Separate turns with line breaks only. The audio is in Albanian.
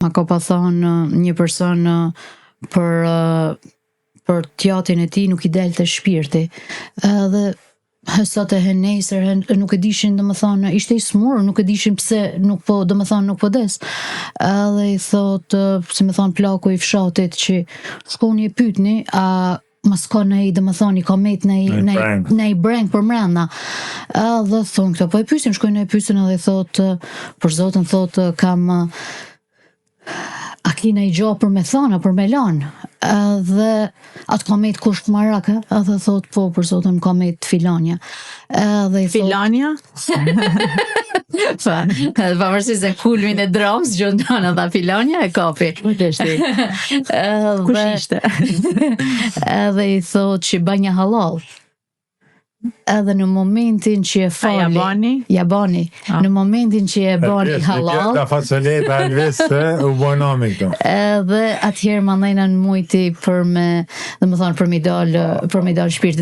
Ma ka pa thonë një person për tjatin e tij nuk i delte shpirti. Dhe sot e nesër nuk e dishin, domethënë ishte i smur, nuk e dishin pse nuk po, domethënë nuk po des. Dhe i thot, si më thon plaku i fshatit që shkoni e pyetni a mas ka domethënë i ka met nei breng për mrenda. Dhe thon këto, po e pyesin, shkojnë e pyesin edhe i thot, për zotin thot, kam a kina i gjo për me thana, për me lanë. Dhe atë ka met kusht marak, edhe thot, po, për zotin ka met filanja.
Filanja?
Pavarësisht se kulmin e dramës, gjëndana dhe filanja e kapi.
Kush ishte?
Edhe i thot që banja halal. Edhe në momentin që e fali Jabani, në momentin që e bani halal,
la fasoleta alveste u bonami këto.
Edhe atëherë mandajna në mujti për me, domethënë për me dal shpirtit.